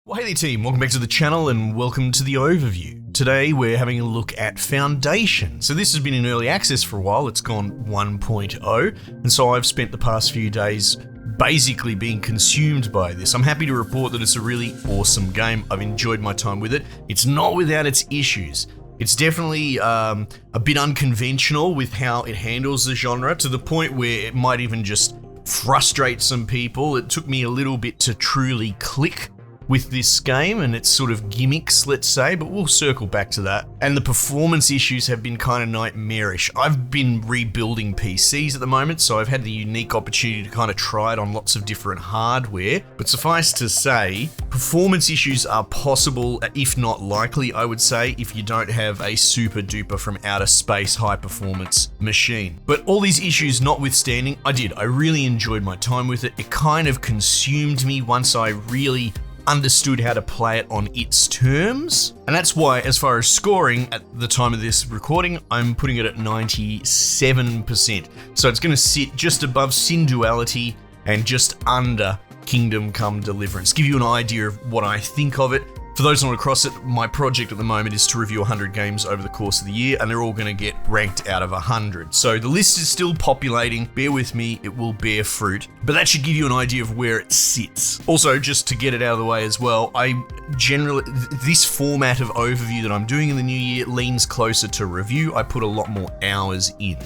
Well, hey there team, welcome back to the channel and welcome to the overview. Today we're having a look at Foundation. So this has been in early access for a while, it's gone 1.0, and so I've spent the past few days basically being consumed by this. I'm happy to report that it's a really awesome game. I've enjoyed my time with it. It's not without its issues. It's definitely a bit unconventional with how it handles the genre, to the point where it might even just frustrate some people. It took me a little bit to truly click with this game and its sort of gimmicks, let's say, but we'll circle back to that. And the performance issues have been kind of nightmarish. I've been rebuilding PCs at the moment, so I've had the unique opportunity to kind of try it on lots of different hardware. But suffice to say, performance issues are possible, if not likely, I would say, if you don't have a super duper from outer space high performance machine. But all these issues notwithstanding, I really enjoyed my time with it. It kind of consumed me once I really understood how to play it on its terms. And that's why, as far as scoring, at the time of this recording, I'm putting it at 97%. So it's going to sit just above Sin Duality and just under Kingdom Come Deliverance. Give you an idea of what I think of it. For those not across it, my project at the moment is to review 100 games over the course of the year, and they're all going to get ranked out of 100. So the list is still populating. Bear with me, it will bear fruit. But that should give you an idea of where it sits. Also, just to get it out of the way as well, this format of overview that I'm doing in the new year leans closer to review. I put a lot more hours in.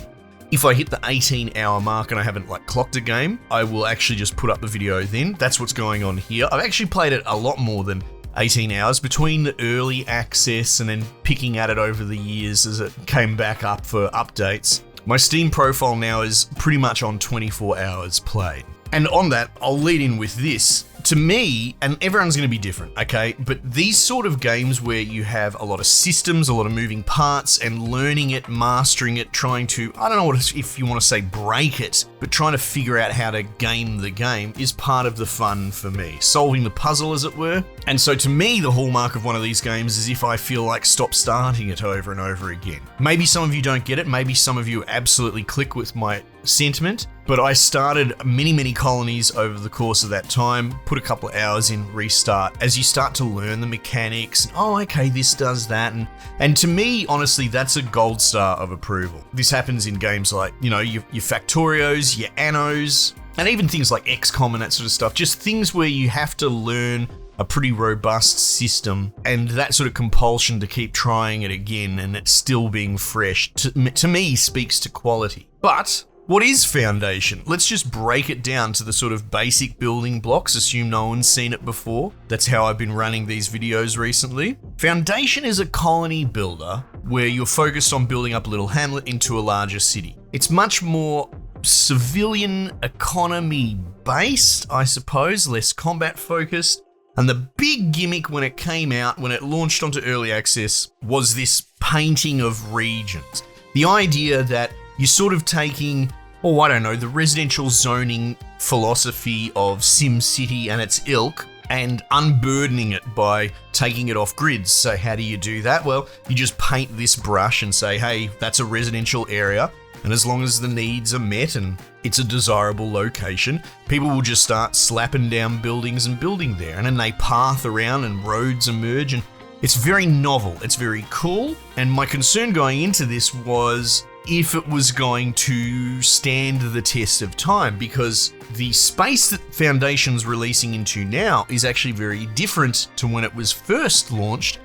If I hit the 18-hour mark and I haven't clocked a game, I will actually just put up the video then. That's what's going on here. I've actually played it a lot more than 18 hours between the early access and then picking at it over the years as it came back up for updates. My Steam profile now is pretty much on 24 hours played. And on that, I'll lead in with this. To me, and everyone's going to be different, okay? But these sort of games where you have a lot of systems, a lot of moving parts, and learning it, mastering it, trying to, I don't know if you want to say break it, but trying to figure out how to game the game is part of the fun for me. Solving the puzzle, as it were. And so to me, the hallmark of one of these games is if I feel like stop starting it over and over again. Maybe some of you don't get it. Maybe some of you absolutely click with my sentiment, but I started many colonies over the course of that time, put a couple of hours in, restart. As you start to learn the mechanics, oh, okay, this does that. And to me, honestly, that's a gold star of approval. This happens in games like, your Factorios, your Annos, and even things like XCOM and that sort of stuff. Just things where you have to learn a pretty robust system, and that sort of compulsion to keep trying it again and it's still being fresh, to me, speaks to quality. But what is Foundation? Let's just break it down to the sort of basic building blocks. Assume no one's seen it before. That's how I've been running these videos recently. Foundation is a colony builder where you're focused on building up a little hamlet into a larger city. It's much more civilian economy based, I suppose, less combat focused. And the big gimmick when it came out, when it launched onto early access, was this painting of regions. The idea that you're sort of taking, the residential zoning philosophy of SimCity and its ilk and unburdening it by taking it off grids. So how do you do that? Well, you just paint this brush and say, hey, that's a residential area. And as long as the needs are met and it's a desirable location, people will just start slapping down buildings and building there. And then they path around and roads emerge. And it's very novel. It's very cool. And my concern going into this was if it was going to stand the test of time, because the space that Foundation's releasing into now is actually very different to when it was first launched,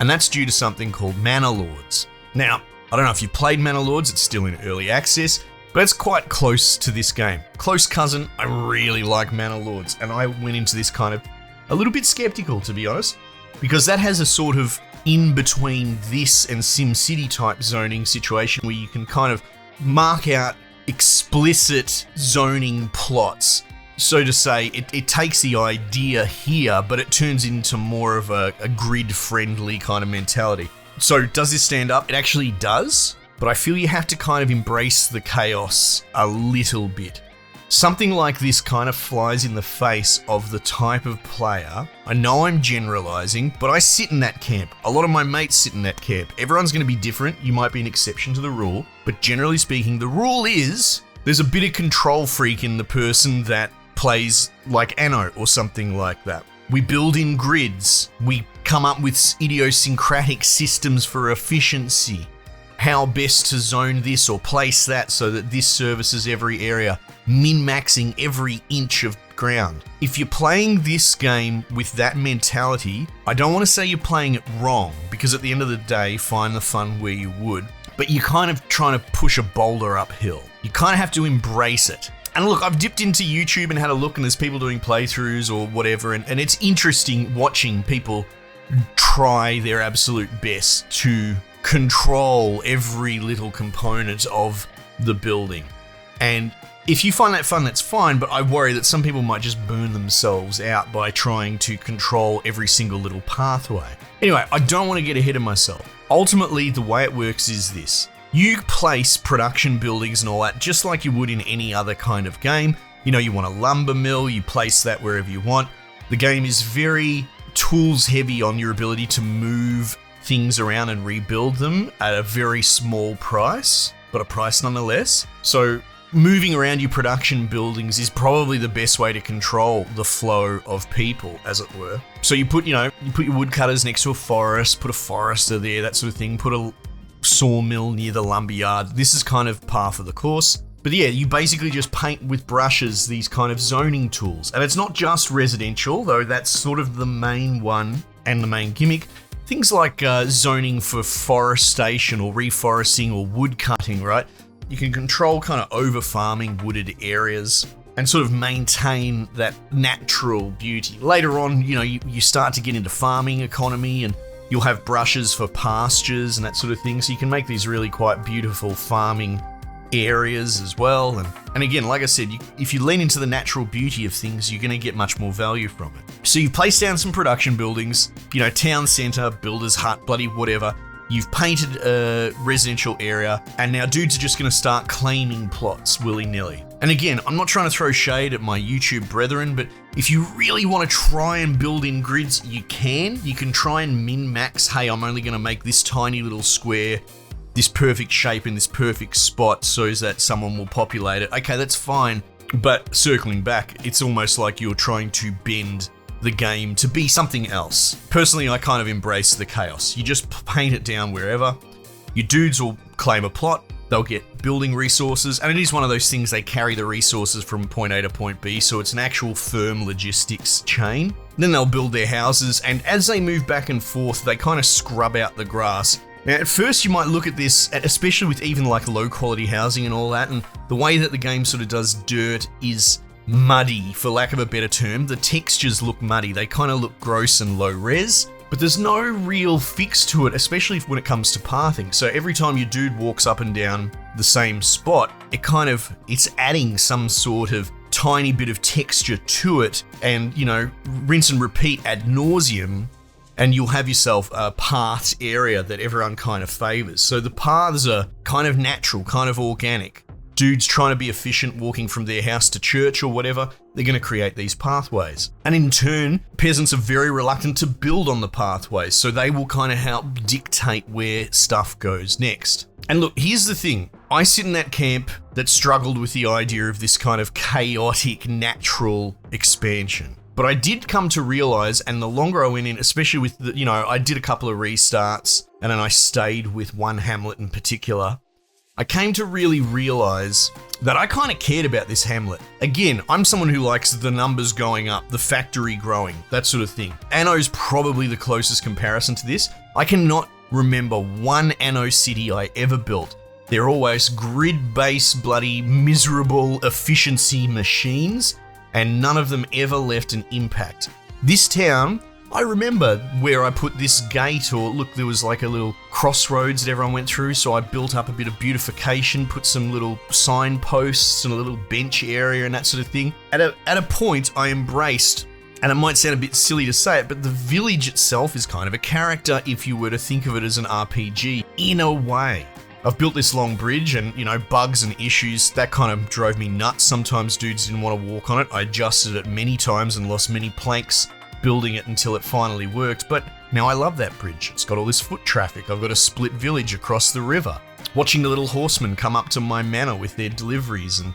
and that's due to something called Manor Lords. Now, I don't know if you played Manor Lords, it's still in early access, but it's quite close to this game. Close cousin, I really like Manor Lords, and I went into this kind of a little bit skeptical, to be honest, because that has a sort of in between this and SimCity type zoning situation where you can kind of mark out explicit zoning plots. So to say, it takes the idea here, but it turns into more of a grid-friendly kind of mentality. So does this stand up? It actually does, but I feel you have to kind of embrace the chaos a little bit. Something like this kind of flies in the face of the type of player. I know I'm generalizing, but I sit in that camp. A lot of my mates sit in that camp. Everyone's going to be different. You might be an exception to the rule, but generally speaking, the rule is there's a bit of control freak in the person that plays like Anno or something like that. We build in grids. We come up with idiosyncratic systems for efficiency. How best to zone this or place that so that this services every area, min-maxing every inch of ground. If you're playing this game with that mentality, I don't want to say you're playing it wrong, because at the end of the day, find the fun where you would, but you're kind of trying to push a boulder uphill. You kind of have to embrace it. And look, I've dipped into YouTube and had a look, and there's people doing playthroughs or whatever, and it's interesting watching people try their absolute best to control every little component of the building. And if you find that fun, that's fine, but I worry that some people might just burn themselves out by trying to control every single little pathway. Anyway, I don't want to get ahead of myself. Ultimately, the way it works is this. You place production buildings and all that just like you would in any other kind of game. You know, you want a lumber mill, you place that wherever you want. The game is very tools heavy on your ability to move things around and rebuild them at a very small price, but a price nonetheless. So moving around your production buildings is probably the best way to control the flow of people, as it were. So you put your woodcutters next to a forest, put a forester there, that sort of thing, put a sawmill near the lumberyard. This is kind of par for the course. But yeah, you basically just paint with brushes these kind of zoning tools. And it's not just residential, though that's sort of the main one and the main gimmick. Things like zoning for forestation or reforesting or wood cutting, right? You can control kind of over farming wooded areas and sort of maintain that natural beauty. Later on, you know, you start to get into farming economy, and you'll have brushes for pastures and that sort of thing. So you can make these really quite beautiful farming areas as well. And again, like I said, if you lean into the natural beauty of things, you're going to get much more value from it. So you've placed down some production buildings, you know, town centre, builder's hut, bloody whatever. You've painted a residential area, and now dudes are just going to start claiming plots willy-nilly. And again, I'm not trying to throw shade at my YouTube brethren, but if you really want to try and build in grids, you can. You can try and min-max, hey, I'm only going to make this tiny little square, this perfect shape in this perfect spot so that someone will populate it. Okay, that's fine. But circling back, it's almost like you're trying to bend the game to be something else. Personally, I kind of embrace the chaos. You just paint it down wherever. Your dudes will claim a plot, they'll get building resources, and it is one of those things, they carry the resources from point A to point B, so it's an actual firm logistics chain. Then they'll build their houses, and as they move back and forth, they kind of scrub out the grass. Now, at first you might look at this, especially with even like low quality housing and all that, and the way that the game sort of does dirt is muddy, for lack of a better term. The textures look muddy, they kind of look gross and low res, but there's no real fix to it, especially when it comes to pathing. So every time your dude walks up and down the same spot, it's adding some sort of tiny bit of texture to it, and, you know, rinse and repeat ad nauseum, and you'll have yourself a path area that everyone kind of favors. So the paths are kind of natural, kind of organic. Dudes trying to be efficient, walking from their house to church or whatever, they're going to create these pathways. And in turn, peasants are very reluctant to build on the pathways, so they will kind of help dictate where stuff goes next. And look, here's the thing. I sit in that camp that struggled with the idea of this kind of chaotic, natural expansion. But I did come to realize, and the longer I went in, especially with the, you know, I did a couple of restarts, and then I stayed with one hamlet in particular, I came to really realize that I kind of cared about this hamlet. Again, I'm someone who likes the numbers going up, the factory growing, that sort of thing. Anno's probably the closest comparison to this. I cannot remember one Anno city I ever built. They're always grid-based, bloody, miserable efficiency machines, and none of them ever left an impact. This town, I remember where I put this gate, or look, there was like a little crossroads that everyone went through, so I built up a bit of beautification, put some little signposts and a little bench area and that sort of thing. At a point, I embraced, and it might sound a bit silly to say it, but the village itself is kind of a character if you were to think of it as an RPG, in a way. I've built this long bridge, and, you know, bugs and issues, that kind of drove me nuts. Sometimes dudes didn't want to walk on it. I adjusted it many times and lost many planks building it until it finally worked, but now I love that bridge. It's got all this foot traffic. I've got a split village across the river. Watching the little horsemen come up to my manor with their deliveries and,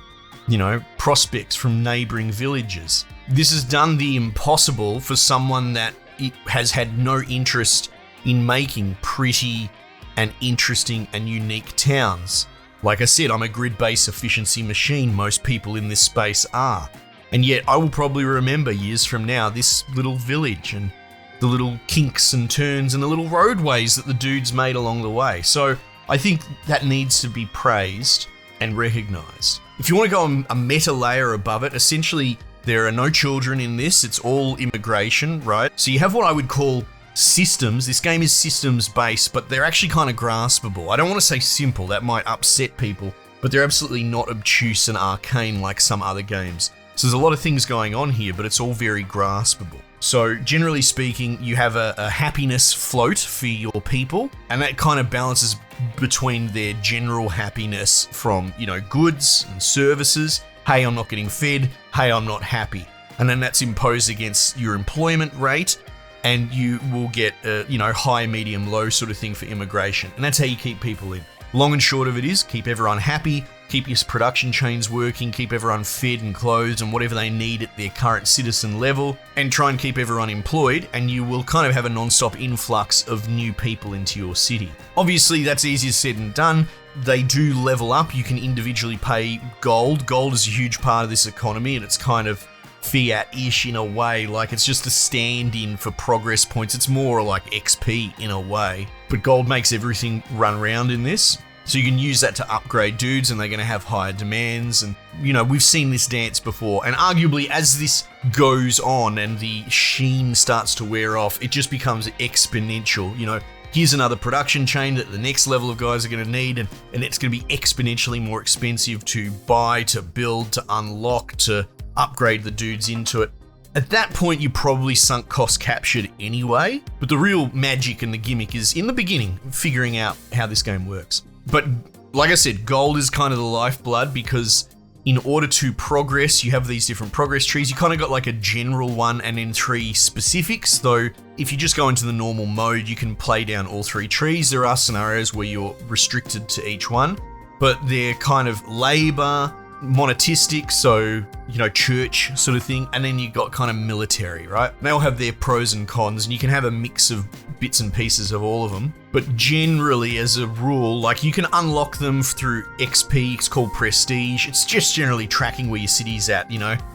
you know, prospects from neighbouring villages. This has done the impossible for someone that has had no interest in making pretty and interesting and unique towns. Like I said, I'm a grid-based efficiency machine. Most people in this space are. And yet I will probably remember years from now this little village and the little kinks and turns and the little roadways that the dudes made along the way. So I think that needs to be praised and recognized. If you want to go a meta layer above it, essentially there are no children in this. It's all immigration, right? So you have what I would call systems. This game is systems based, but they're actually kind of graspable. I don't want to say simple, that might upset people, but they're absolutely not obtuse and arcane like some other games. So there's a lot of things going on here, but it's all very graspable. So generally speaking, you have a happiness float for your people, and that kind of balances between their general happiness from, goods and services. Hey, I'm not getting fed. Hey, I'm not happy. And then that's imposed against your employment rate, and you will get high, medium, low sort of thing for immigration. And that's how you keep people in. Long and short of it is keep everyone happy, keep your production chains working, keep everyone fed and clothed and whatever they need at their current citizen level, and try and keep everyone employed, and you will kind of have a non-stop influx of new people into your city. Obviously, that's easier said than done. They do level up. You can individually pay gold. Gold is a huge part of this economy, and it's kind of fiat-ish in a way, like it's just a stand-in for progress points. It's more like XP in a way, but gold makes everything run round in this. So you can use that to upgrade dudes, and they're going to have higher demands. And, we've seen this dance before. And arguably, as this goes on and the sheen starts to wear off, it just becomes exponential. Here's another production chain that the next level of guys are going to need, and it's going to be exponentially more expensive to buy, to build, to unlock, to upgrade the dudes into it. At that point, you probably sunk cost captured anyway, but the real magic and the gimmick is in the beginning, figuring out how this game works. But like I said, gold is kind of the lifeblood, because in order to progress, you have these different progress trees. You kind of got like a general one and then 3 specifics, though if you just go into the normal mode, you can play down all 3 trees. There are scenarios where you're restricted to each one, but they're kind of labor, monetistic, so church sort of thing, and then you got kind of military, right? They all have their pros and cons, and you can have a mix of bits and pieces of all of them, but generally as a rule, like, you can unlock them through XP. It's called prestige. It's just generally tracking where your city's at.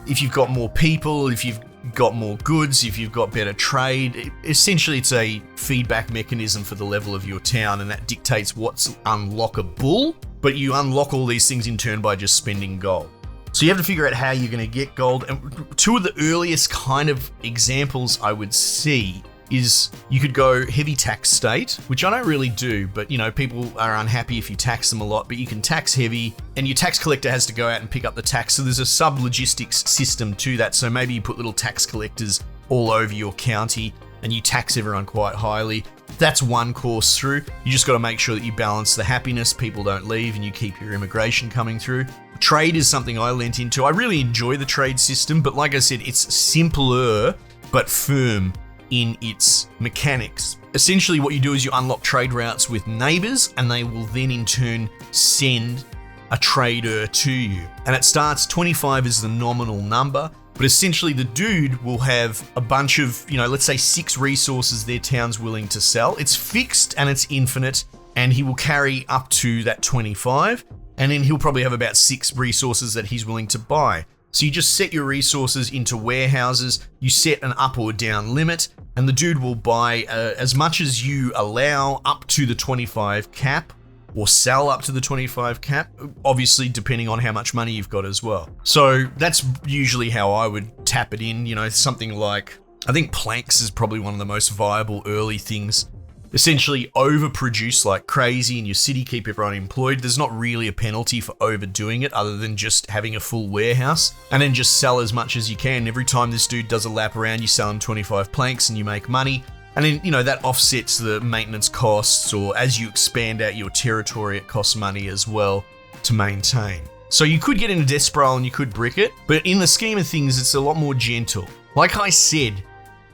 If you've got more people, if you've got more goods, if you've got better trade, essentially it's a feedback mechanism for the level of your town, and that dictates what's unlockable. But you unlock all these things in turn by just spending gold. So you have to figure out how you're going to get gold. And 2 of the earliest kind of examples I would see is you could go heavy tax state, which I don't really do, but people are unhappy if you tax them a lot, but you can tax heavy, and your tax collector has to go out and pick up the tax. So there's a sub-logistics system to that. So maybe you put little tax collectors all over your county and you tax everyone quite highly. That's one course through. You just got to make sure that you balance the happiness, people don't leave, and you keep your immigration coming through. Trade is something I lent into. I really enjoy the trade system, but like I said, it's simpler but firm in its mechanics. Essentially what you do is you unlock trade routes with neighbors, and they will then in turn send a trader to you. And it starts 25 is the nominal number, but essentially the dude will have a bunch of, let's say 6 resources their town's willing to sell. It's fixed and it's infinite, and he will carry up to that 25, and then he'll probably have about 6 resources that he's willing to buy. So you just set your resources into warehouses, you set an up or down limit, and the dude will buy as much as you allow up to the 25 cap, or sell up to the 25 cap, obviously depending on how much money you've got as well. So that's usually how I would tap it in, something like, I think planks is probably one of the most viable early things. Essentially overproduce like crazy in your city, keep everyone employed. There's not really a penalty for overdoing it other than just having a full warehouse, and then just sell as much as you can. Every time this dude does a lap around, you sell him 25 planks and you make money. And then, that offsets the maintenance costs, or as you expand out your territory, it costs money as well to maintain. So you could get into Death Spiral and you could brick it, but in the scheme of things, it's a lot more gentle. Like I said,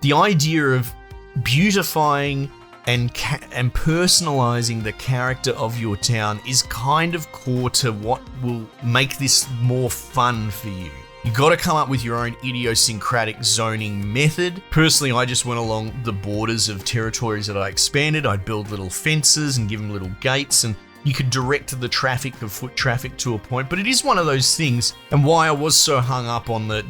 the idea of beautifying and personalizing the character of your town is kind of core to what will make this more fun for you. You got to come up with your own idiosyncratic zoning method. Personally, I just went along the borders of territories that I expanded. I'd build little fences and give them little gates, and you could direct the traffic of foot traffic to a point. But it is one of those things, and why I was so hung up on the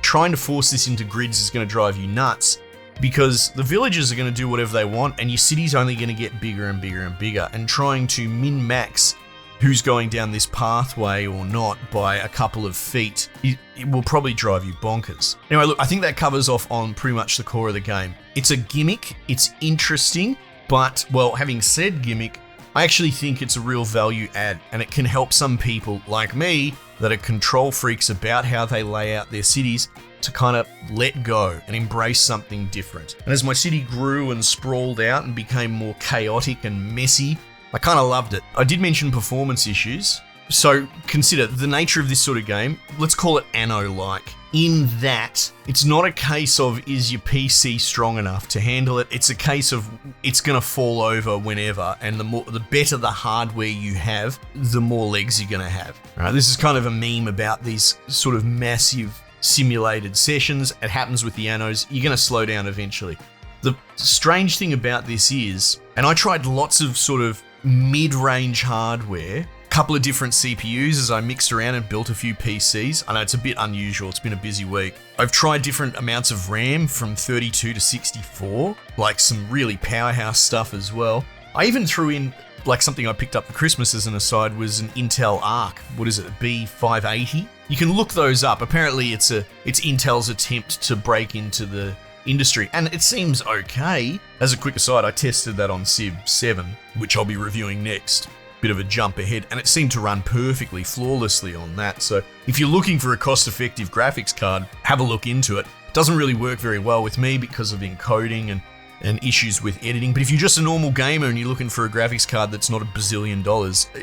trying to force this into grids is going to drive you nuts, because the villages are going to do whatever they want and your city's only going to get bigger and bigger and bigger, and trying to min-max who's going down this pathway or not by a couple of feet, it will probably drive you bonkers. Anyway, look, I think that covers off on pretty much the core of the game. It's a gimmick, it's interesting, but, well, having said gimmick, I actually think it's a real value add, and it can help some people like me that are control freaks about how they lay out their cities to kind of let go and embrace something different. And as my city grew and sprawled out and became more chaotic and messy, I kind of loved it. I did mention performance issues, so consider the nature of this sort of game. Let's call it Anno-like. In that, it's not a case of is your PC strong enough to handle it. It's a case of it's going to fall over whenever, and the better the hardware you have, the more legs you're going to have. All right, this is kind of a meme about these sort of massive simulated sessions. It happens with the Annos. You're going to slow down eventually. The strange thing about this is, and I tried lots of sort of mid-range hardware, couple of different CPUs as I mixed around and built a few PCs. I know it's a bit unusual, it's been a busy week. I've tried different amounts of RAM from 32 to 64, like some really powerhouse stuff as well. I even threw in, like something I picked up for Christmas as an aside, was an Intel Arc, what is it, B580? You can look those up. Apparently it's Intel's attempt to break into the industry, and it seems okay. As a quick aside, I tested that on Civ 7, which I'll be reviewing next. Bit of a jump ahead, and it seemed to run perfectly, flawlessly on that. So if you're looking for a cost-effective graphics card, have a look into it. It doesn't really work very well with me because of encoding and issues with editing, but if you're just a normal gamer and you're looking for a graphics card that's not $1 billion,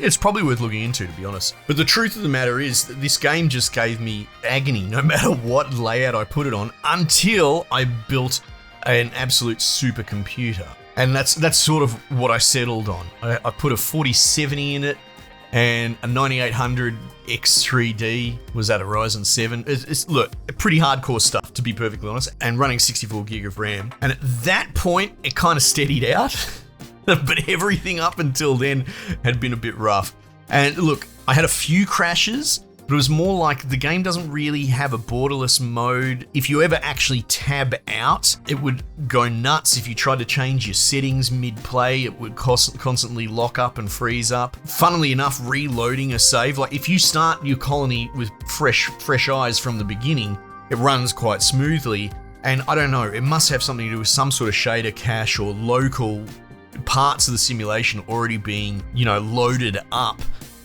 it's probably worth looking into, to be honest. But the truth of the matter is that this game just gave me agony no matter what layout I put it on, until I built an absolute supercomputer. And that's sort of what I settled on. I put a 4070 in it, and a 9800 X3D was at a Ryzen 7. Look, pretty hardcore stuff, to be perfectly honest, and running 64 gig of RAM. And at that point, it kind of steadied out, but everything up until then had been a bit rough. And look, I had a few crashes, but it was more like the game doesn't really have a borderless mode. If you ever actually tab out, it would go nuts. If you tried to change your settings mid-play, it would constantly lock up and freeze up. Funnily enough, reloading a save, like if you start your colony with fresh eyes from the beginning, it runs quite smoothly. And I don't know, it must have something to do with some sort of shader cache or local parts of the simulation already being, loaded up.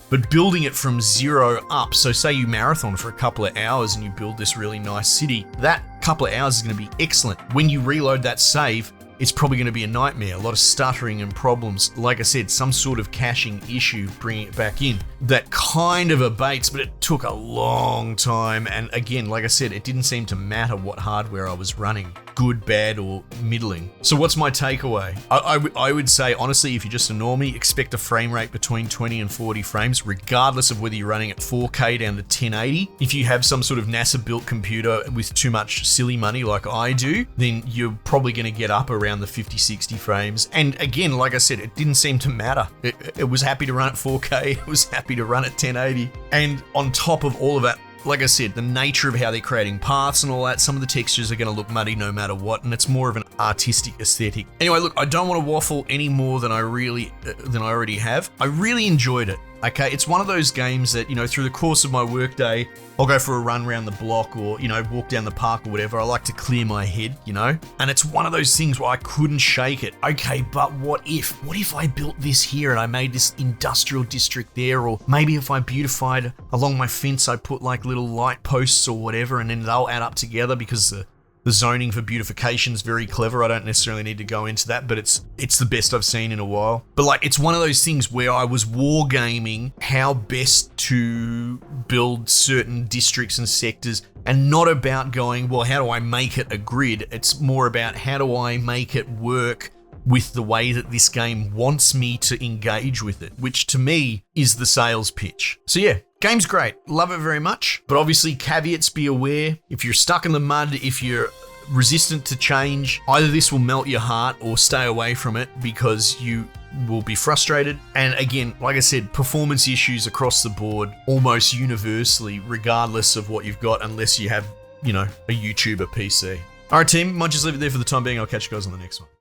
But building it from zero up, so say you marathon for a couple of hours and you build this really nice city, that couple of hours is going to be excellent. When you reload that save, it's probably going to be a nightmare. A lot of stuttering and problems. Like I said, some sort of caching issue bringing it back in. That kind of abates, but it took a long time. And again, like I said, it didn't seem to matter what hardware I was running. Good, bad, or middling. So what's my takeaway? I would say, honestly, if you're just a normie, expect a frame rate between 20 and 40 frames, regardless of whether you're running at 4K down to 1080. If you have some sort of NASA-built computer with too much silly money like I do, then you're probably going to get up around the 50, 60 frames. And again, like I said, it didn't seem to matter. It was happy to run at 4K. It was happy to run at 1080. And on top of all of that, like I said, the nature of how they're creating paths and all that, some of the textures are going to look muddy no matter what, and it's more of an artistic aesthetic. Anyway, look, I don't want to waffle any more than I already have. I really enjoyed it. Okay, it's one of those games that, through the course of my workday, I'll go for a run around the block or, walk down the park or whatever. I like to clear my head, and it's one of those things where I couldn't shake it. Okay, but what if I built this here and I made this industrial district there, or maybe if I beautified along my fence, I put like little light posts or whatever, and then they'll add up together because the zoning for beautification is very clever. I don't necessarily need to go into that, but it's the best I've seen in a while. But it's one of those things where I was wargaming how best to build certain districts and sectors, and not about going, well, how do I make it a grid? It's more about how do I make it work with the way that this game wants me to engage with it, which to me is the sales pitch. So yeah, Game's great. Love it very much. But obviously, caveats, be aware. If you're stuck in the mud, if you're resistant to change, either this will melt your heart or stay away from it because you will be frustrated. And again, like I said, performance issues across the board, almost universally, regardless of what you've got, unless you have, a YouTuber PC. All right, team, might just leave it there for the time being. I'll catch you guys on the next one.